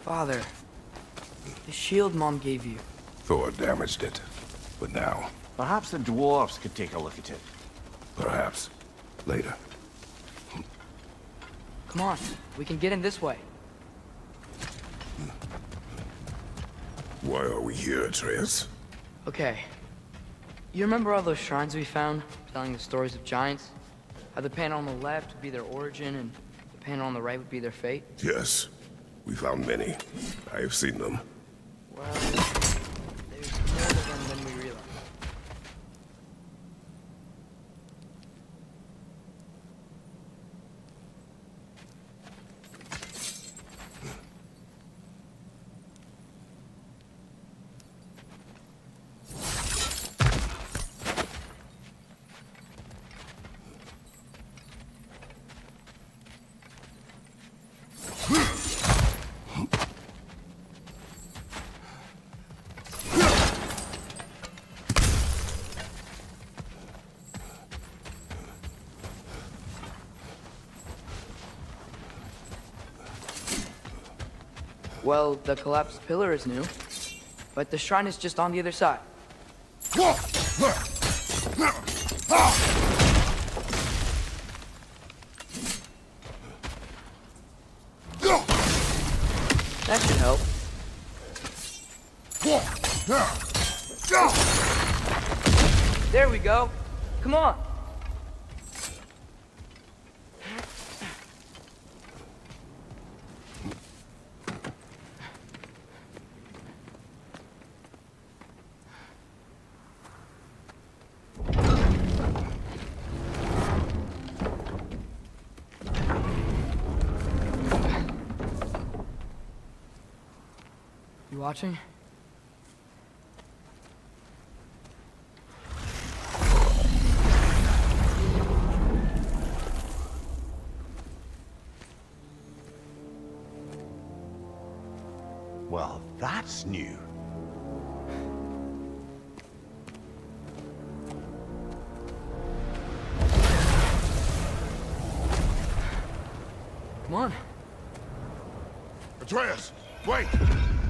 Father, the shield Mom gave you. Thor damaged it. But now, Perhaps the dwarves could take a look at it. perhaps, later. Come on, we can get in this way. Why are we here, Atreus? Okay. You remember all those shrines we found, telling the stories of giants? How the panel on the left would be their origin, and the panel on the right would be their fate? Yes, we found many. I have seen them. Well, there's more of them than we realize. Well, the collapsed pillar is new, but the shrine is just on the other side. That should help. There we go. Come on. You watching? Well, that's new. Come on. Atreus, wait!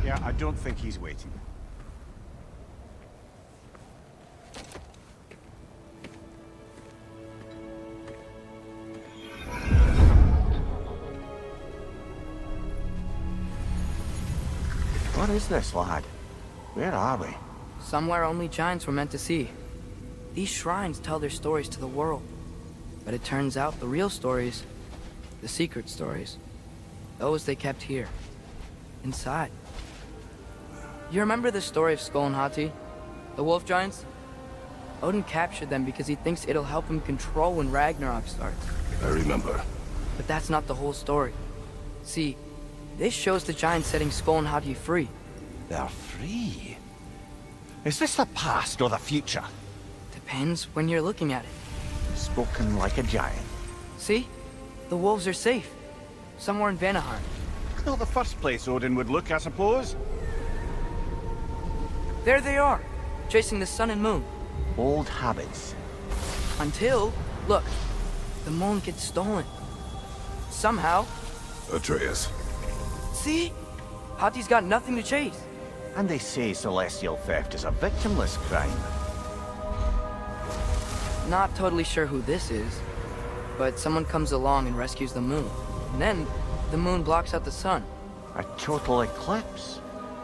Yeah, I don't think he's waiting. What is this, lad? Where are we? Somewhere only giants were meant to see. These shrines tell their stories to the world. But it turns out the real stories, the secret stories, those they kept here, inside. You remember the story of Skull and Hati? The wolf giants? Odin captured them because he thinks it'll help him control when Ragnarok starts. I remember. But that's not the whole story. See, this shows the giants setting Skull and Hati free. They're free. Is this the past or the future? Depends when you're looking at it. Spoken like a giant. See? The wolves are safe. Somewhere in Vanaheim. Not the first place Odin would look, I suppose. There they are, chasing the sun and moon. Old habits. Until, look, the moon gets stolen. Somehow. Atreus. See? Hati's got nothing to chase. And they say celestial theft is a victimless crime. Not totally sure who this is, but someone comes along and rescues the moon. And then, the moon blocks out the sun. A total eclipse.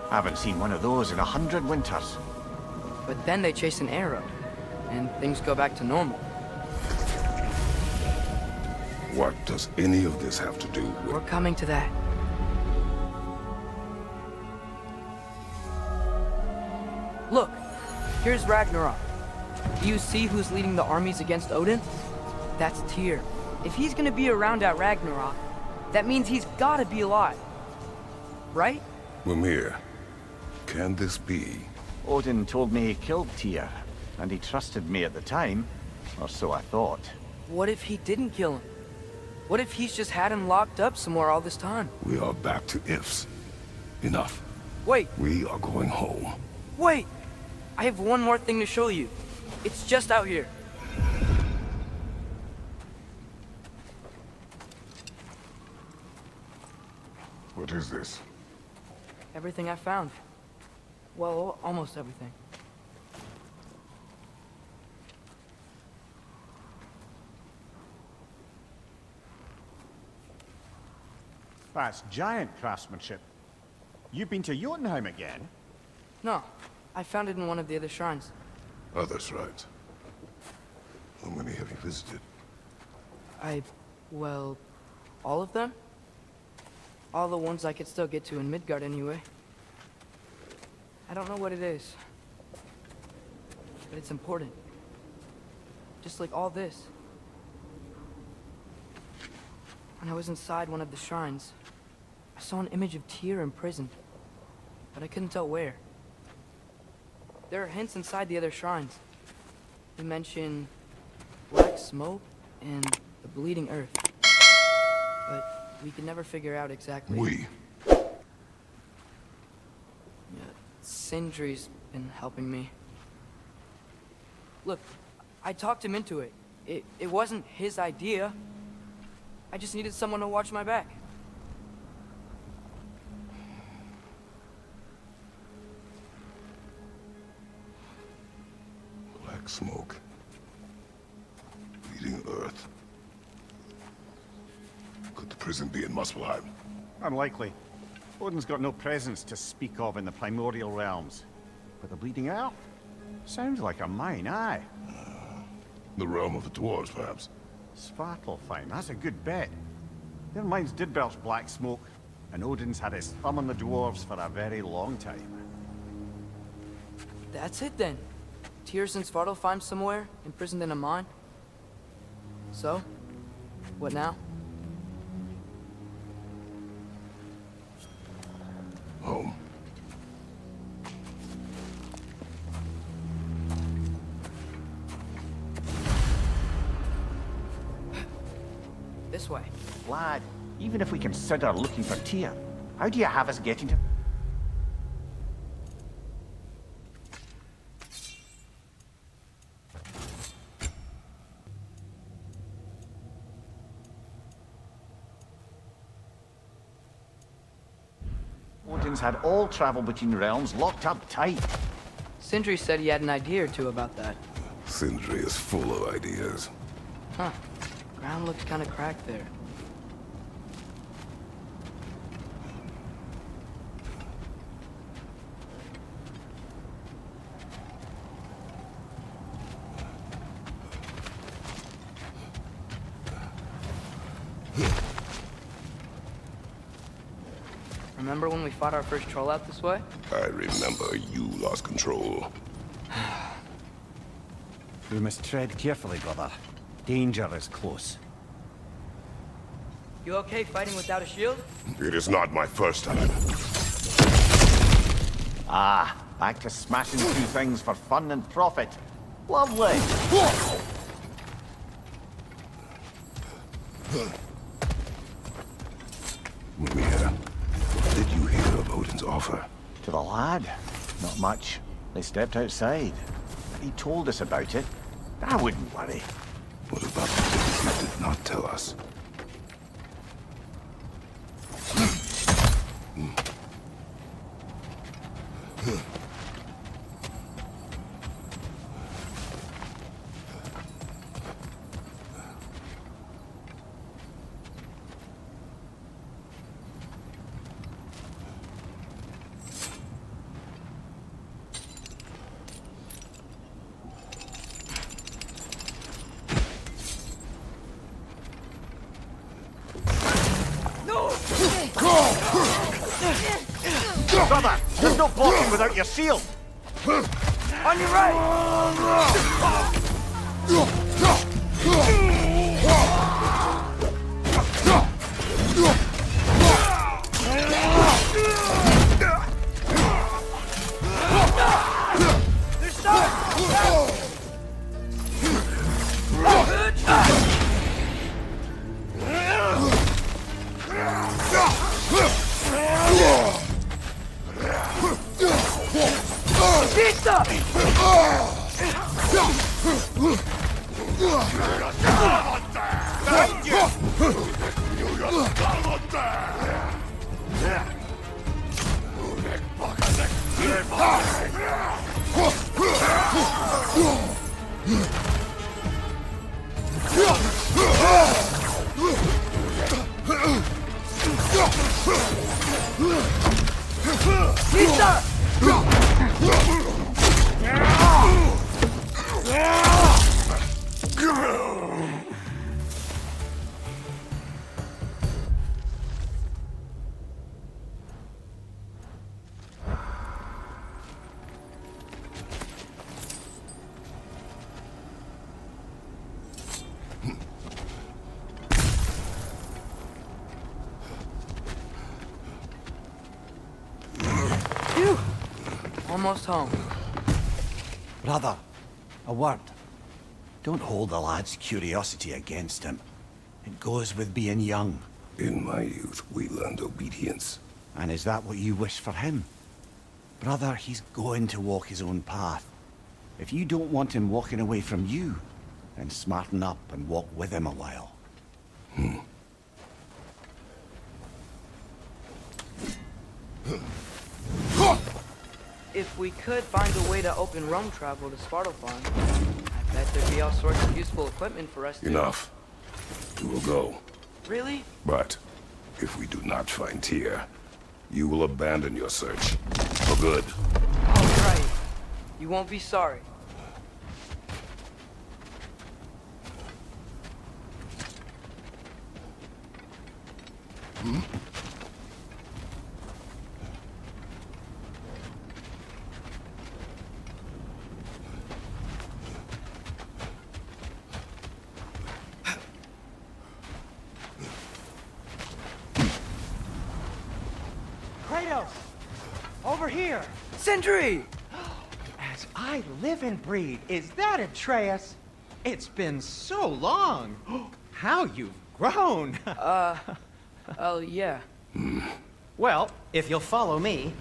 I haven't seen one of those in 100 winters. But then they chase an arrow, and things go back to normal. What does any of this have to do with... We're coming to that. Look, here's Ragnarok. Do you see who's leading the armies against Odin? That's Tyr. If he's gonna be around at Ragnarok, that means he's gotta be alive. Right? Mimir, can this be? Odin told me he killed Tyr, and he trusted me at the time, or so I thought. What if he didn't kill him? What if he's just had him locked up somewhere all this time? We are back to ifs. Enough. Wait, We are going home. wait! I have one more thing to show you. It's just out here. What is this? everything I found. Well, almost everything. That's giant craftsmanship. You've been to Jotunheim again? No, I found it in one of the other shrines. Other shrines. How many have you visited? Well, all of them? All the ones I could still get to in Midgard anyway. I don't know what it is, but it's important. Just like all this. When I was inside one of the shrines, I saw an image of Tyr imprisoned, but I couldn't tell where. There are hints inside the other shrines. They mention black smoke and the bleeding earth, but we can never figure out exactly. We? Yeah, Sindri's been helping me. Look, I talked him into it. It wasn't his idea. I just needed someone to watch my back. Black smoke. Bleeding earth. Could the prison be in Muspelheim? Unlikely. Odin's got no presence to speak of in the primordial realms. But the Bleeding Earth? Sounds like a mine, aye. The realm of the dwarves, perhaps. Svartalfheim, that's a good bet. Their mines did belch black smoke, and Odin's had his thumb on the dwarves for a very long time. That's it then. Tyr's in Svartalfheim somewhere, imprisoned in a mine. So, what now? Home. This way. Lad, even if we consider looking for Tyr, how do you have us getting to... Odin's had all travel between realms locked up tight. Sindri said he had an idea or two about that. Sindri is full of ideas. Huh. Ground looks kind of cracked there. Remember when we fought our first troll out this way? I remember you lost control. We must tread carefully, brother. Danger is close. You okay fighting without a shield? It is not my first time. Ah, back to smashing through things for fun and profit. Lovely! Mimir, what did you hear of Odin's offer? To the lad? Not much. They stepped outside. And he told us about it. I wouldn't worry. What about the things he did not tell us? Brother, there's no blocking without your shield! On your right! Phew! Almost home. Brother, a word. Don't hold the lad's curiosity against him. It goes with being young. In my youth, we learned obedience. And is that what you wish for him? Brother, he's going to walk his own path. If you don't want him walking away from you, then smarten up and walk with him a while. If we could find a way to open realm travel to Svartalfheim, I bet there'd be all sorts of useful equipment for us to... Enough. We will go. Really? But if we do not find Tyr, you will abandon your search. For good. All right. You won't be sorry. Kratos! Over here! Sentry! As I live and breathe, is that Atreus? It's been so long! How you've grown! Oh, yeah. Well, if you'll follow me,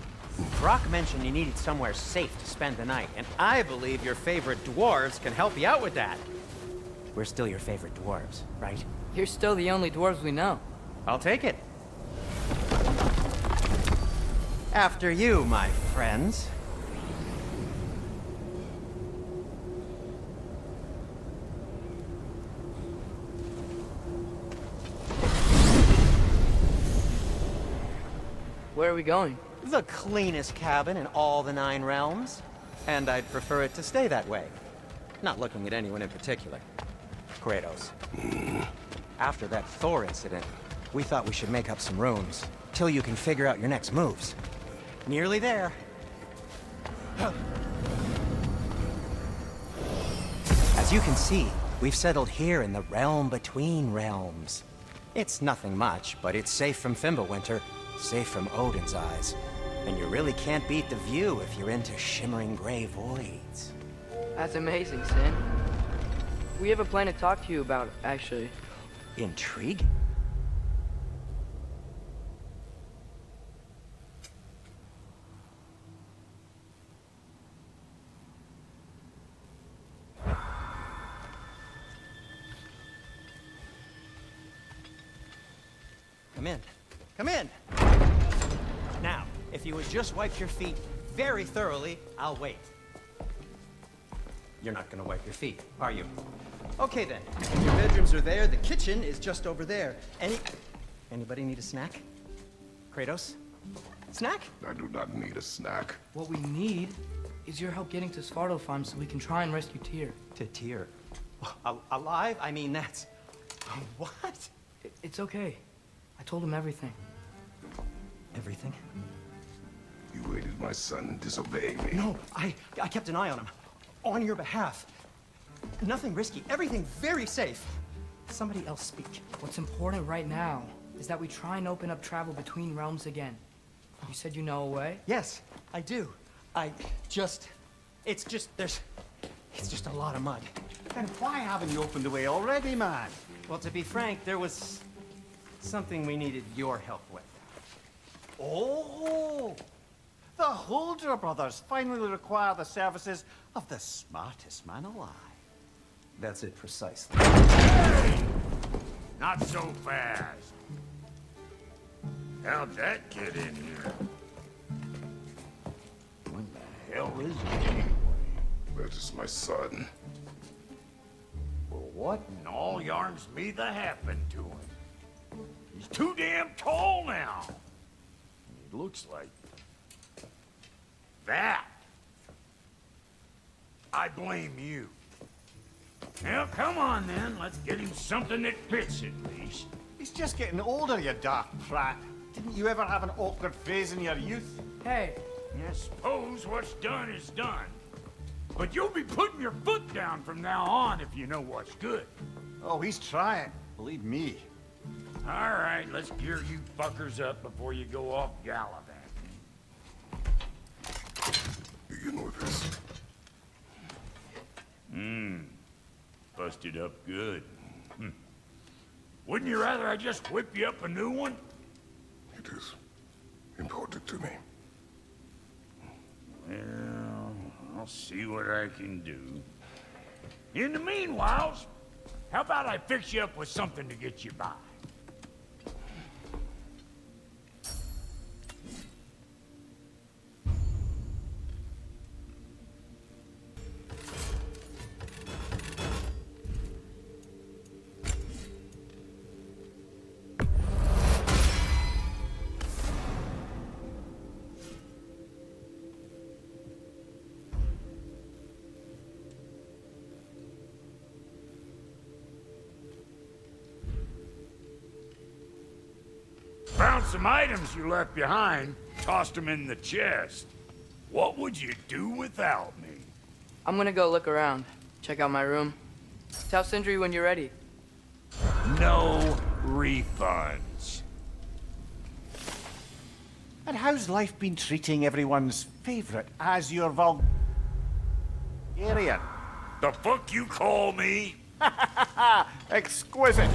Brock mentioned you needed somewhere safe to spend the night, and I believe your favorite dwarves can help you out with that. We're still your favorite dwarves, right? You're still the only dwarves we know. I'll take it. After you, my friends. Where are we going? The cleanest cabin in all the 9 realms. And I'd prefer it to stay that way. Not looking at anyone in particular. Kratos. After that Thor incident, we thought we should make up some rooms, till you can figure out your next moves. Nearly there. As you can see, we've settled here in the realm between realms. It's nothing much, but it's safe from Fimbulwinter, safe from Odin's eyes. And you really can't beat the view if you're into shimmering gray voids. That's amazing, Sin. We have a plan to talk to you about, actually. Intrigue? Come in. Come in! Now, if you would just wipe your feet very thoroughly, I'll wait. You're not gonna wipe your feet, are you? Okay then. Your bedrooms are there, the kitchen is just over there. Anybody need a snack? Kratos? Snack? I do not need a snack. What we need is your help getting to Svartalfheim so we can try and rescue Tyr. To Tyr. Alive? I mean, that's... What? It's okay. I told him everything. Everything? You aided my son in disobeying me. No, I kept an eye on him. On your behalf. Nothing risky. Everything very safe. Somebody else speak. What's important right now is that we try and open up travel between realms again. You said you know a way? Yes, I do. It's just a lot of mud. Then why haven't you opened the way already, man? Well, to be frank, there was something we needed your help with. Oh! The Holder brothers finally require the services of the smartest man alive. That's it precisely. Not so fast. How'd that get in here? When hell is he anyway? That is my son. Well, what in all yarns me the happened to him? He's too damn tall now. It looks like that. I blame you. Now, come on then. Let's get him something that fits at least. He's just getting older, you dark prat. Didn't you ever have an awkward phase in your youth? Hey, I suppose what's done is done. But you'll be putting your foot down from now on if you know what's good. Oh, he's trying. Believe me. All right, let's gear you fuckers up before you go off gallivanting. Begin with this. Busted up good. Wouldn't you rather I just whip you up a new one? It is important to me. Well, I'll see what I can do. In the meanwhile, how about I fix you up with something to get you by? Found some items you left behind, tossed them in the chest. What would you do without me? I'm gonna go look around. Check out my room. Tell Sindri when you're ready. No refunds. And how's life been treating everyone's favorite Azure Vulgarian? The fuck you call me? Exquisite.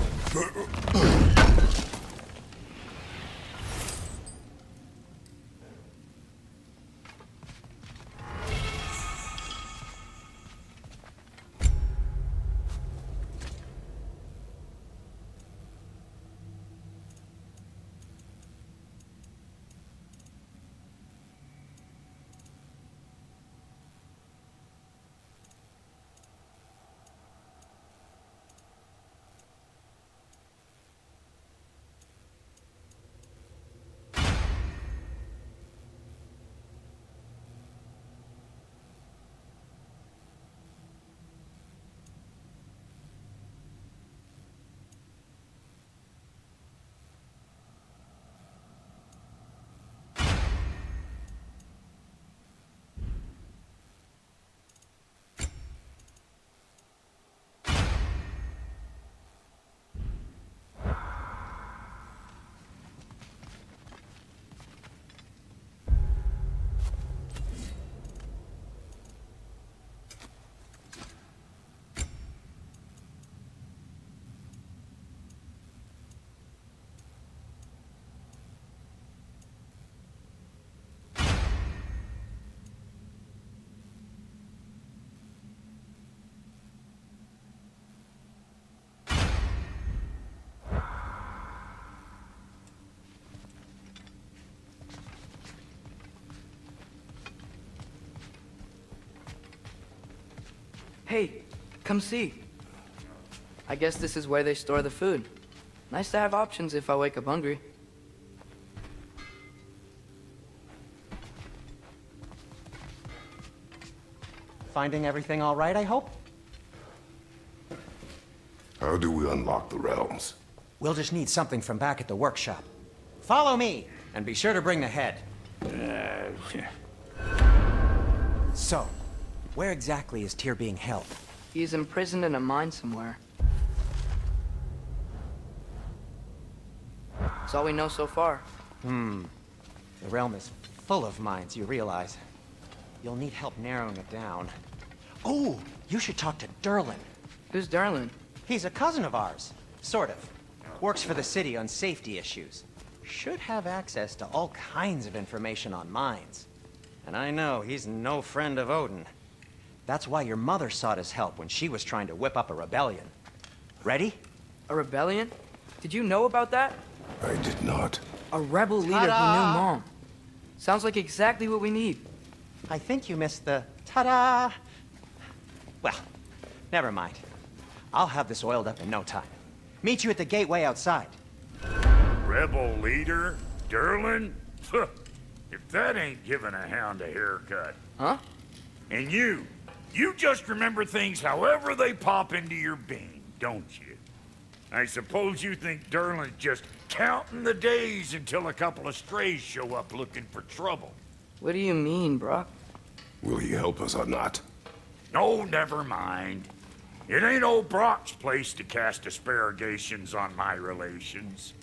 Hey, come see. I guess this is where they store the food. Nice to have options if I wake up hungry. Finding everything all right, I hope? How do we unlock the realms? We'll just need something from back at the workshop. Follow me, and be sure to bring the head. So, where exactly is Tyr being held? He's imprisoned in a mine somewhere. That's all we know so far. The realm is full of mines, you realize. You'll need help narrowing it down. Oh, you should talk to Derlin. Who's Derlin? He's a cousin of ours. Sort of. Works for the city on safety issues. Should have access to all kinds of information on mines. And I know he's no friend of Odin. That's why your mother sought his help when she was trying to whip up a rebellion. Ready? A rebellion? Did you know about that? I did not. A rebel leader who knew Mom. Sounds like exactly what we need. I think you missed the ta-da. Well, never mind. I'll have this oiled up in no time. Meet you at the gateway outside. Rebel leader? Durlin? If that ain't giving a hound a haircut. Huh? And you just remember things however they pop into your bean, don't you? I suppose you think Durlin's just counting the days until a couple of strays show up looking for trouble. What do you mean, Brock? Will he help us or not? No, never mind. It ain't old Brock's place to cast aspersions on my relations.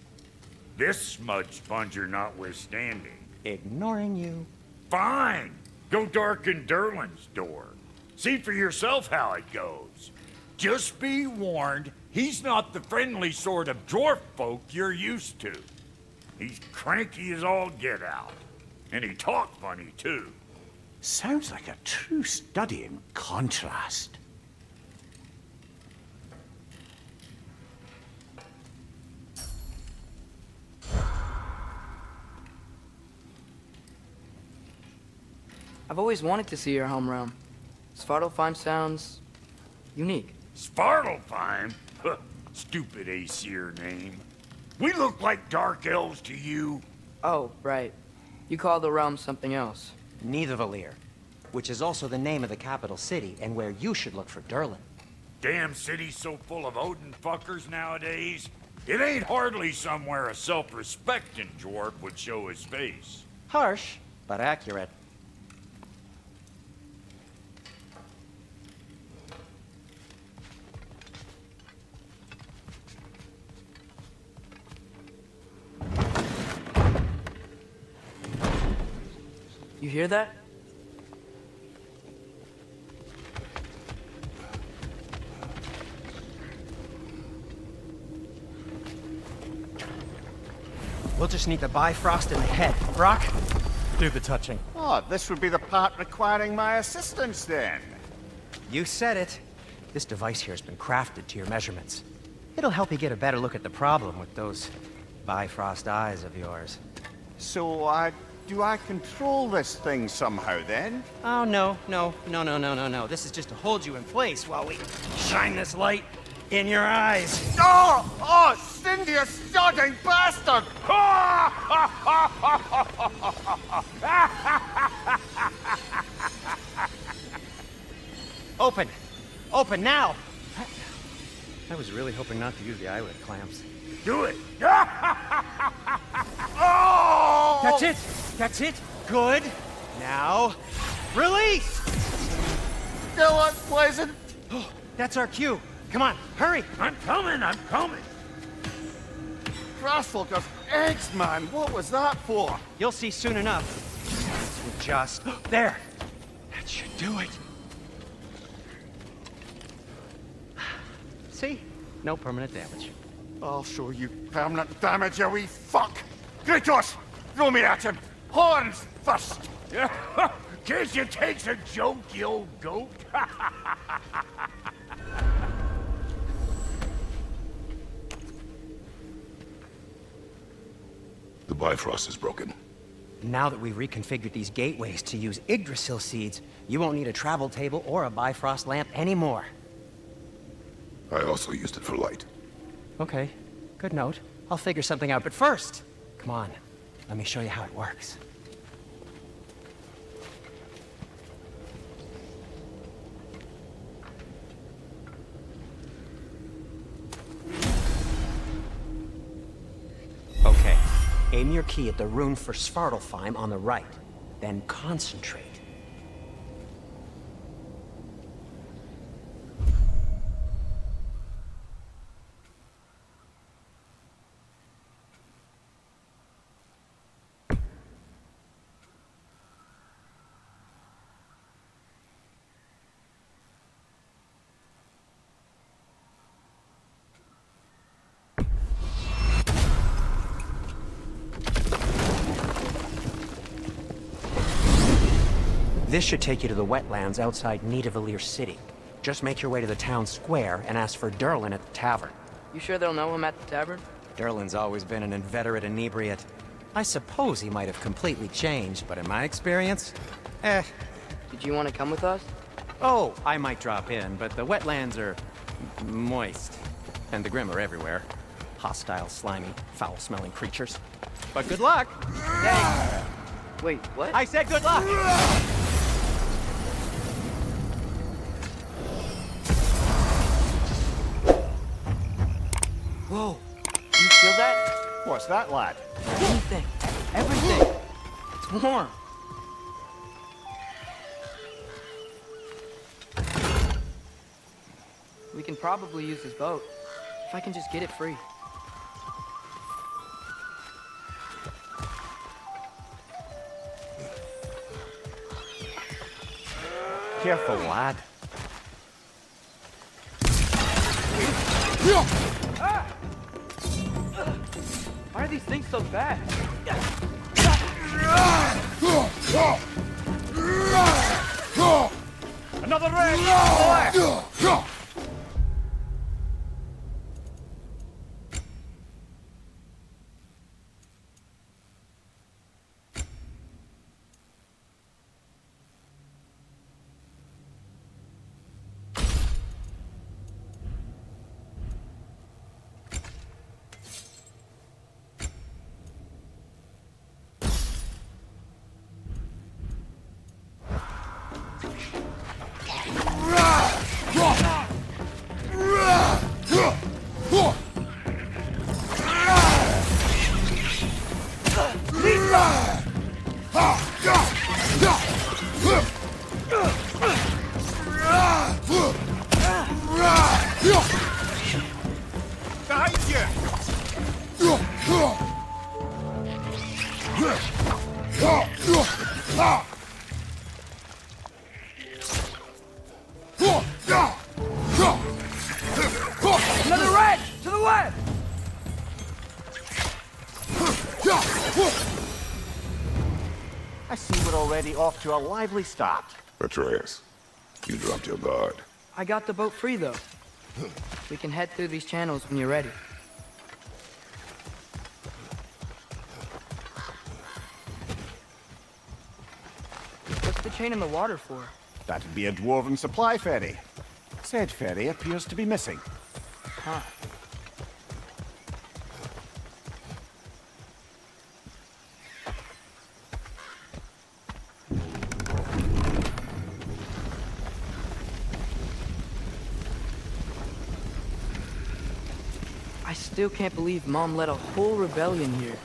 This smudge sponger notwithstanding. Ignoring you. Fine. Go darken Durlin's door. See for yourself how it goes. Just be warned, he's not the friendly sort of dwarf folk you're used to. He's cranky as all get out. And he talks funny, too. Sounds like a true study in contrast. I've always wanted to see your home realm. Svartalfheim sounds unique. Svartalfheim? Huh, stupid Aesir name. We look like dark elves to you. Oh, right. You call the realm something else. Nidavellir, which is also the name of the capital city and where you should look for Durlin. Damn city's so full of Odin fuckers nowadays. It ain't hardly somewhere a self-respecting dwarf would show his face. Harsh, but accurate. You hear that? We'll just need the Bifrost in the head. Brock, do the touching. Oh, this would be the part requiring my assistance then. You said it. This device here has been crafted to your measurements. It'll help you get a better look at the problem with those Bifrost eyes of yours. So, do I control this thing somehow then? Oh, no. This is just to hold you in place while we shine this light in your eyes. Oh, Cindy, you sodding bastard! Open! Open now! I was really hoping not to use the eyelid clamps. Do it! Oh! That's it! That's it! Good! Now, release! Still unpleasant. Oh, that's our cue. Come on, hurry! I'm coming! Grassfuckers, eggs, man. What was that for? You'll see soon enough. Just... There! That should do it. See? No permanent damage. I'll show you permanent damage, you wee fuck! Kratos! Throw me at him! Horns first! Guess you takes a joke, you old goat. The Bifrost is broken. Now that we've reconfigured these gateways to use Yggdrasil seeds, you won't need a travel table or a Bifrost lamp anymore. I also used it for light. Okay, good note. I'll figure something out, but first, come on, let me show you how it works. Okay, aim your key at the rune for Svartalfheim on the right, then concentrate. This should take you to the wetlands outside Nidavellir City. Just make your way to the town square and ask for Durlin at the tavern. You sure they'll know him at the tavern? Durlin's always been an inveterate inebriate. I suppose he might have completely changed, but in my experience, Did you want to come with us? Oh, I might drop in, but the wetlands are moist. And the Grimm are everywhere. Hostile, slimy, foul-smelling creatures. But good luck! Thanks! Wait, what? I said good luck! Whoa! You feel that? What's that, lad? Anything. Everything. It's warm. We can probably use this boat. If I can just get it free. Careful, lad. Why are these things so fast? Another red! Another red! To the left! I see we're already off to a lively start. Atreus, you dropped your guard. I got the boat free, though. We can head through these channels when you're ready. What's the chain in the water for? That'd be a dwarven supply ferry. Said ferry appears to be missing. Huh. I still can't believe Mom led a whole rebellion here.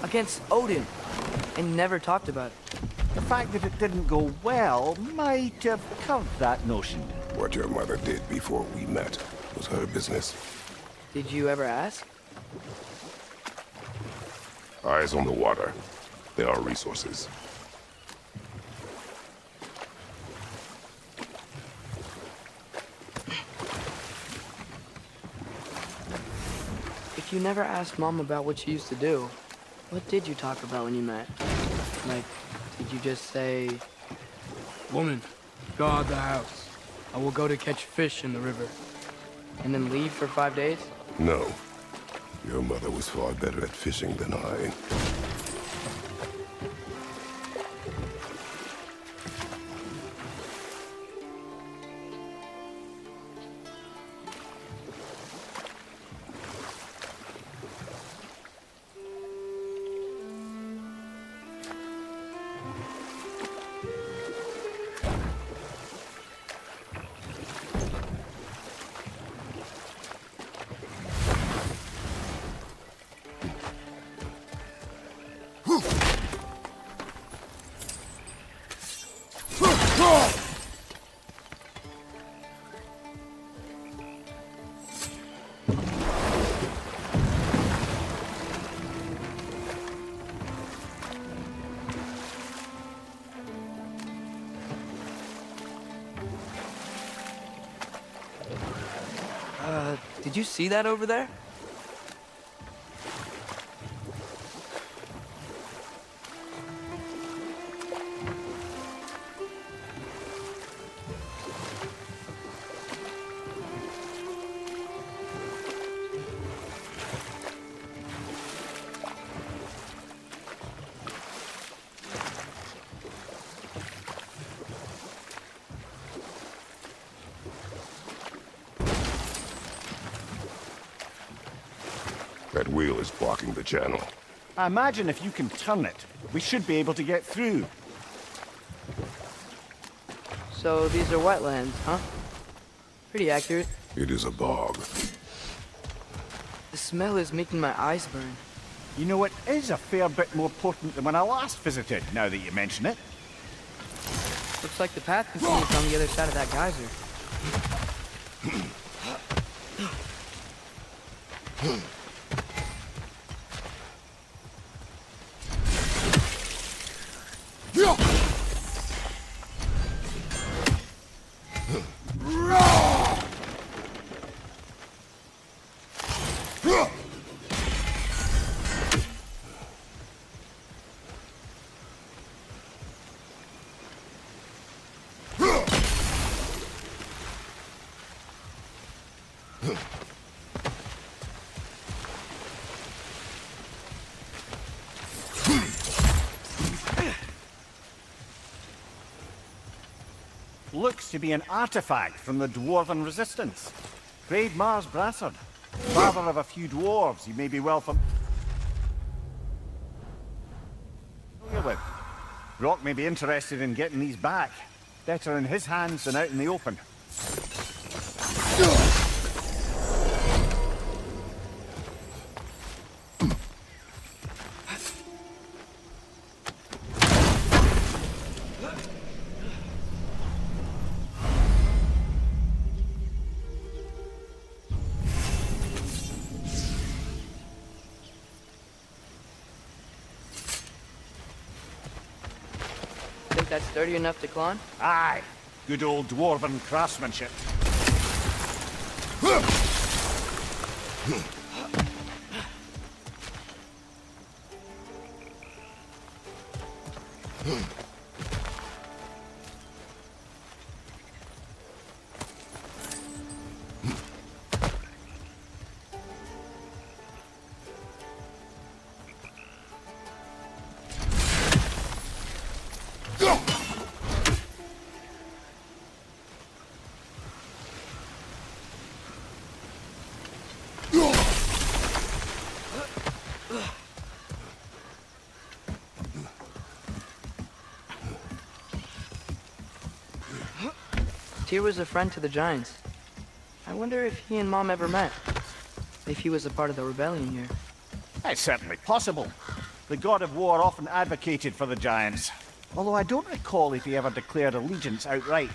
Against Odin. And never talked about it. The fact that it didn't go well might have curved that notion. What your mother did before we met was her business. Did you ever ask? Eyes on the water. There are resources. If you never asked Mom about what she used to do, what did you talk about when you met? Like, did you just say, "Woman, guard the house. I will go to catch fish in the river," and then leave for 5 days? No. Your mother was far better at fishing than I. Did you see that over there? That wheel is blocking the channel. I imagine if you can turn it, we should be able to get through. So these are wetlands, huh? Pretty accurate. It is a bog. The smell is making my eyes burn. You know, it is a fair bit more potent than when I last visited, now that you mention it. Looks like the path continues on the other side of that geyser. Looks to be an artifact from the Dwarven Resistance. Great Mars Brassard, father of a few dwarves you may be well familiar with. Brock may be interested in getting these back. Better in his hands than out in the open. Think that's sturdy enough to climb? Aye, good old Dwarven craftsmanship. Tyr was a friend to the Giants. I wonder if he and Mom ever met. If he was a part of the rebellion here. It's certainly possible. The god of war often advocated for the Giants. Although I don't recall if he ever declared allegiance outright.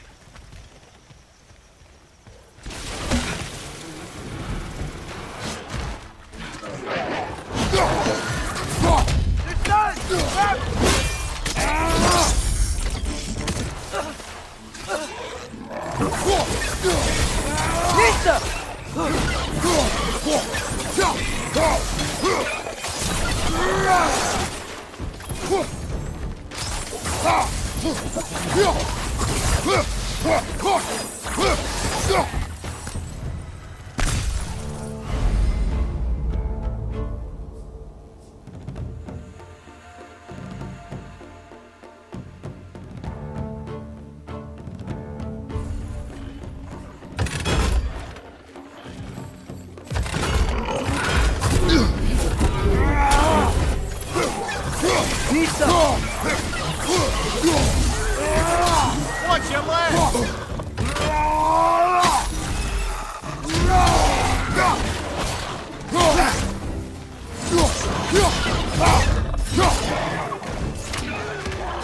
Watch your leg!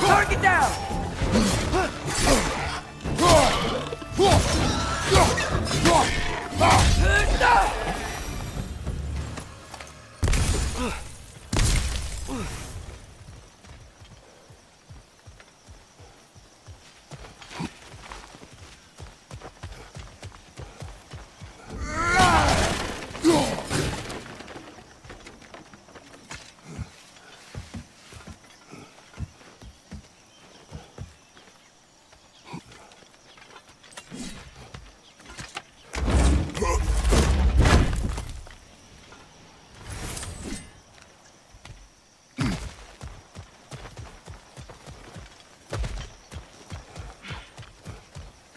Target down!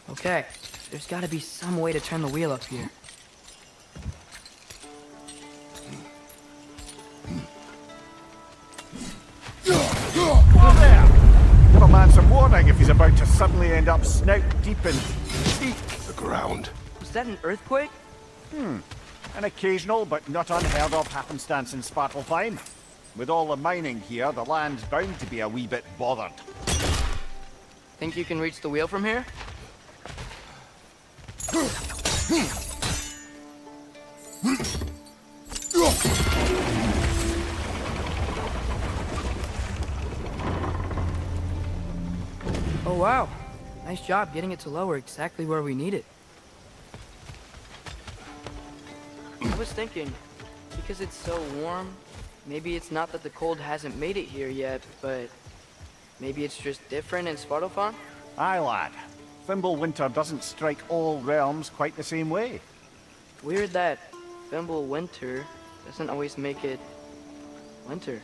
Okay, there's gotta be some way to turn the wheel up here. and some warning if he's about to suddenly end up snout deep in teak. The ground. Was that an earthquake? An occasional but not unheard of happenstance in Svartalfheim. With all the mining here, the land's bound to be a wee bit bothered. Think you can reach the wheel from here? Oh wow, nice job getting it to lower exactly where we need it. I was thinking, because it's so warm, maybe it's not that the cold hasn't made it here yet, but maybe it's just different in Svartalfheim? Aye, lad. Winter doesn't strike all realms quite the same way. Weird that Winter doesn't always make it winter.